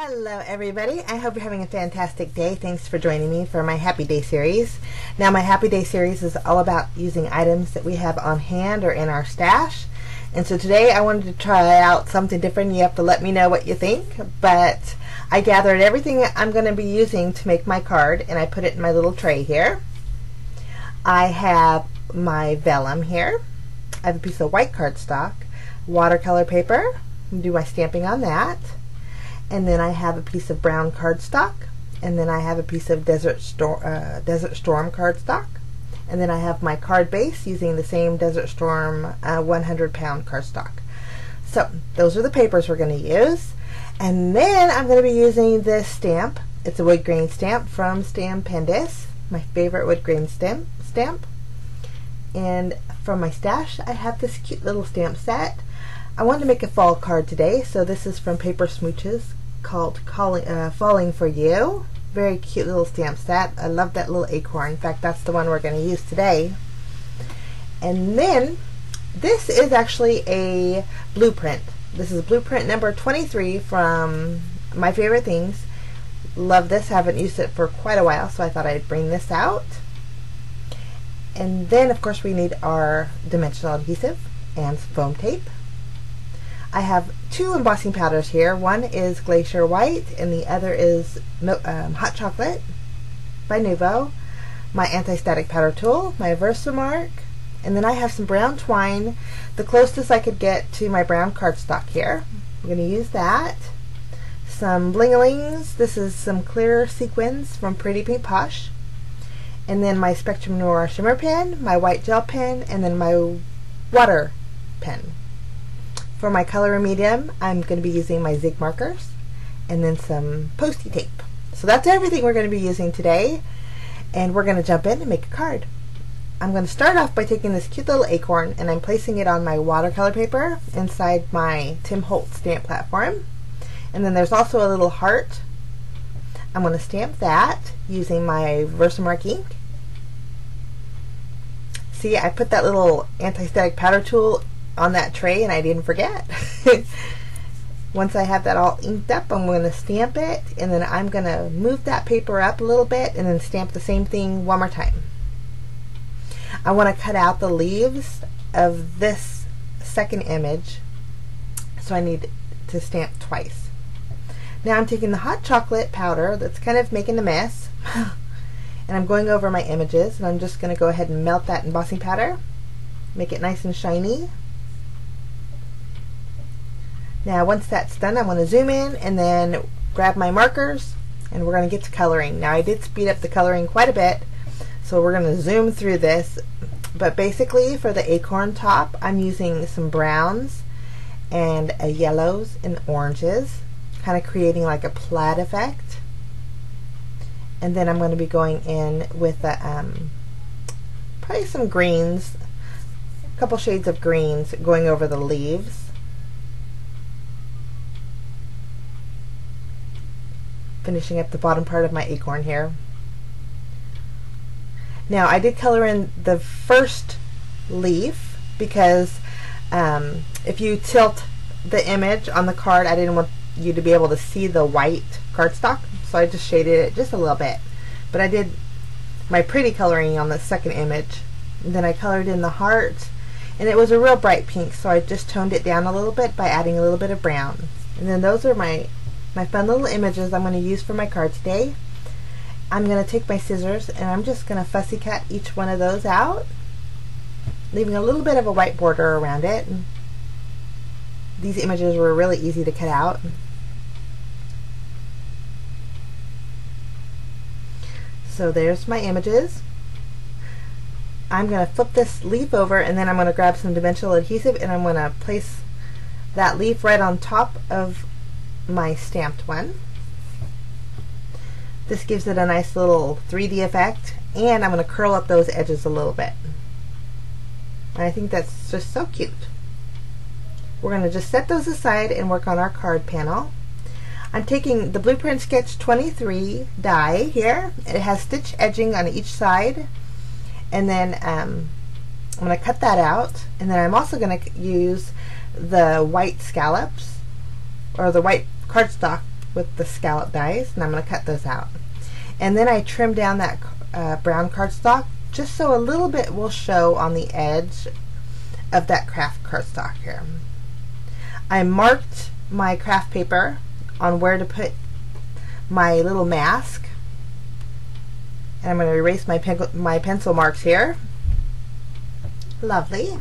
Hello everybody, I hope you're having a fantastic day. Thanks for joining me for my Happy Day series. Now my Happy Day series is all about using items that we have on hand or in our stash. And so today I wanted to try out something different. You have to let me know what you think. But I gathered everything I'm going to be using to make my card and I put it in my little tray here. I have my vellum here. I have a piece of white cardstock, watercolor paper, do my stamping on that. And then I have a piece of brown cardstock, and then I have a piece of Desert Storm cardstock, and then I have my card base using the same Desert Storm 100-pound cardstock. So those are the papers we're going to use. And then I'm going to be using this stamp. It's a wood grain stamp from Stampendous, my favorite wood grain stamp. And from my stash I have this cute little stamp set. I wanted to make a fall card today, so this is from Paper Smooches called Falling for You. Very cute little stamp set. I love that little acorn. In fact, that's the one we're going to use today. And then this is actually a blueprint. This is blueprint number 23 from My Favorite Things. Love this. Haven't used it for quite a while, so I thought I'd bring this out. And then, of course, we need our dimensional adhesive and some foam tape. I have two embossing powders here. One is Glacier White and the other is Hot Chocolate by Nuvo. My anti-static powder tool, my Versamark, and then I have some brown twine, the closest I could get to my brown cardstock here. I'm going to use that. Some bling-a-lings. This is some clear sequins from Pretty Pink Posh. And then my Spectrum Noir shimmer pen, my white gel pen, and then my water pen. For my color medium, I'm going to be using my Zig markers and then some Post-it tape. So that's everything we're going to be using today, and we're going to jump in and make a card. I'm going to start off by taking this cute little acorn and I'm placing it on my watercolor paper inside my Tim Holtz stamp platform. And then there's also a little heart. I'm going to stamp that using my Versamark ink. See, I put that little anti-static powder tool on that tray and I didn't forget. Once I have that all inked up, I'm going to stamp it, and then I'm going to move that paper up a little bit and then stamp the same thing one more time. I want to cut out the leaves of this second image, so I need to stamp twice. Now I'm taking the hot chocolate powder that's kind of making a mess and I'm going over my images, and I'm just going to go ahead and melt that embossing powder, make it nice and shiny. Now once that's done, I'm going to zoom in and then grab my markers and we're going to get to coloring. Now I did speed up the coloring quite a bit, so we're going to zoom through this. But basically for the acorn top, I'm using some browns and yellows and oranges, kind of creating like a plaid effect. And then I'm going to be going in with probably some greens, a couple shades of greens going over the leaves. Finishing up the bottom part of my acorn here. Now I did color in the first leaf because if you tilt the image on the card, I didn't want you to be able to see the white cardstock, so I just shaded it just a little bit. But I did my pretty coloring on the second image, and then I colored in the heart, and it was a real bright pink, so I just toned it down a little bit by adding a little bit of brown. And then those are my fun little images I'm going to use for my card today. I'm going to take my scissors and I'm just going to fussy cut each one of those out, leaving a little bit of a white border around it. And these images were really easy to cut out. So there's my images. I'm going to flip this leaf over, and then I'm going to grab some dimensional adhesive and I'm going to place that leaf right on top of my stamped one. This gives it a nice little 3D effect, and I'm going to curl up those edges a little bit. And I think that's just so cute. We're going to just set those aside and work on our card panel. I'm taking the Blueprint Sketch 23 die here. It has stitch edging on each side, and then I'm going to cut that out, and then I'm also going to use the white scallops, or the white cardstock with the scallop dies, and I'm going to cut those out. And then I trimmed down that brown cardstock just so a little bit will show on the edge of that craft cardstock here. I marked my craft paper on where to put my little mask, and I'm going to erase my pencil marks here. Lovely.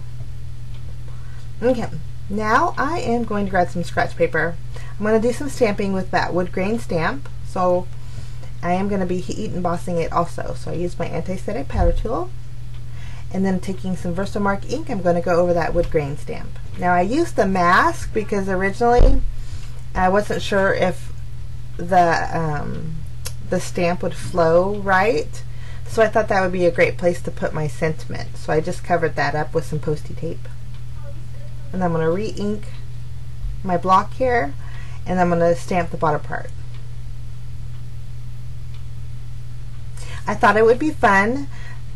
Okay, now I am going to grab some scratch paper. I'm going to do some stamping with that wood grain stamp, so I am going to be heat embossing it also. So I use my anti-static powder tool, and then taking some Versamark ink, I'm going to go over that wood grain stamp. Now I used the mask because originally I wasn't sure if the stamp would flow right, so I thought that would be a great place to put my sentiment. So I just covered that up with some Post-it tape. And I'm going to re-ink my block here, and I'm going to stamp the bottom part. I thought it would be fun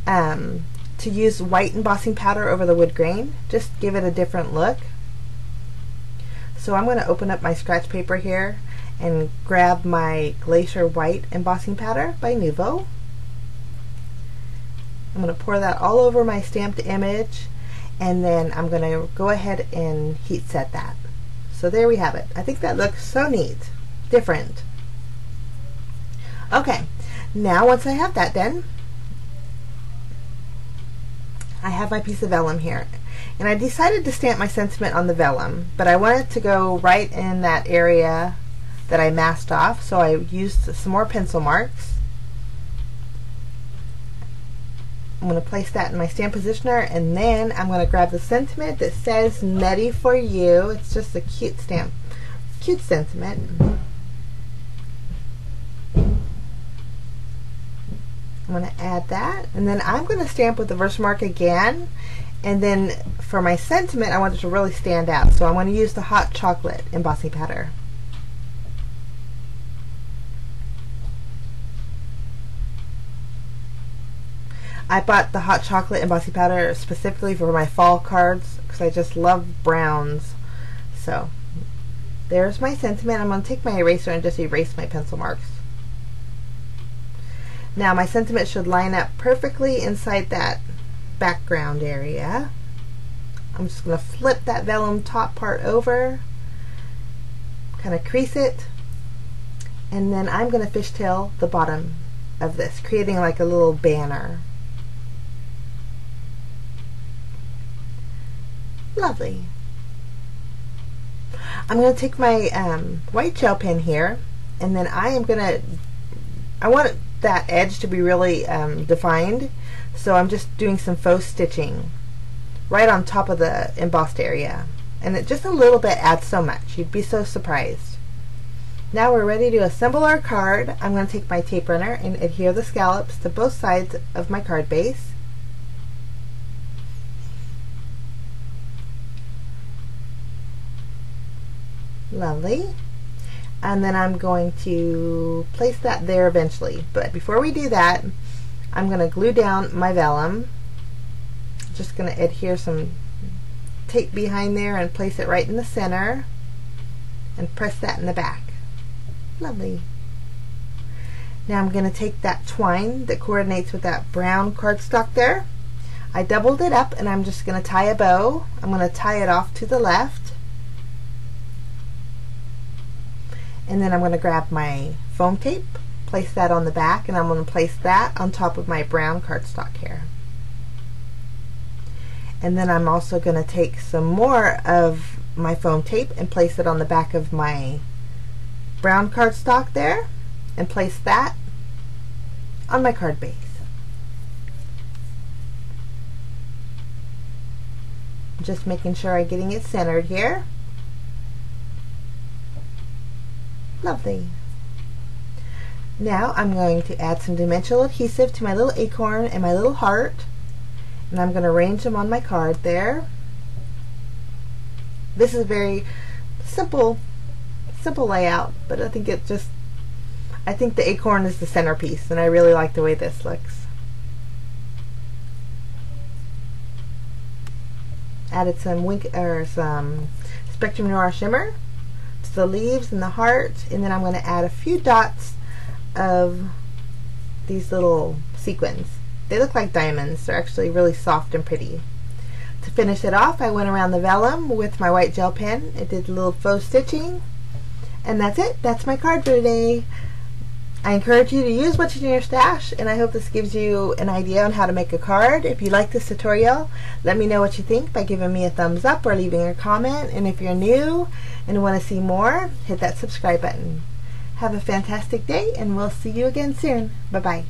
to use white embossing powder over the wood grain, just give it a different look. So I'm going to open up my scratch paper here and grab my Glacier White embossing powder by Nuvo. I'm going to pour that all over my stamped image, and then I'm going to go ahead and heat set that. So there we have it. I think that looks so neat, different. Okay, now once I have that done, I have my piece of vellum here, and I decided to stamp my sentiment on the vellum, but I wanted to go right in that area that I masked off, so I used some more pencil marks. I'm going to place that in my stamp positioner, and then I'm going to grab the sentiment that says "Nutty for You." It's just a cute stamp, cute sentiment. I'm going to add that, and then I'm going to stamp with the Versamark again, and then for my sentiment I want it to really stand out, so I'm going to use the hot chocolate embossing powder. I bought the hot chocolate embossing powder specifically for my fall cards because I just love browns. So there's my sentiment. I'm going to take my eraser and just erase my pencil marks. Now my sentiment should line up perfectly inside that background area. I'm just going to flip that vellum top part over, kind of crease it, and then I'm going to fishtail the bottom of this, creating like a little banner. Lovely. I'm going to take my white gel pen here, and then I want that edge to be really defined, so I'm just doing some faux stitching right on top of the embossed area, and it just a little bit adds so much. You'd be so surprised. Now we're ready to assemble our card. I'm going to take my tape runner and adhere the scallops to both sides of my card base. Lovely. And then I'm going to place that there eventually. But before we do that, I'm going to glue down my vellum. Just going to adhere some tape behind there and place it right in the center and press that in the back. Lovely. Now I'm going to take that twine that coordinates with that brown cardstock there. I doubled it up and I'm just going to tie a bow. I'm going to tie it off to the left. And then I'm going to grab my foam tape, place that on the back, and I'm going to place that on top of my brown cardstock here. And then I'm also going to take some more of my foam tape and place it on the back of my brown cardstock there, and place that on my card base. Just making sure I'm getting it centered here. Lovely. Now I'm going to add some dimensional adhesive to my little acorn and my little heart, and I'm going to arrange them on my card there. This is a very simple layout, but I think the acorn is the centerpiece, and I really like the way this looks. Added some some Spectrum Noir shimmer It's the leaves and the heart, and then I'm going to add a few dots of these little sequins. They look like diamonds. They're actually really soft and pretty. To finish it off, I went around the vellum with my white gel pen. It did a little faux stitching, and that's it. That's my card for today. I encourage you to use what's in your stash, and I hope this gives you an idea on how to make a card. If you like this tutorial, let me know what you think by giving me a thumbs up or leaving a comment. And if you're new and want to see more, hit that subscribe button. Have a fantastic day, and we'll see you again soon. Bye-bye.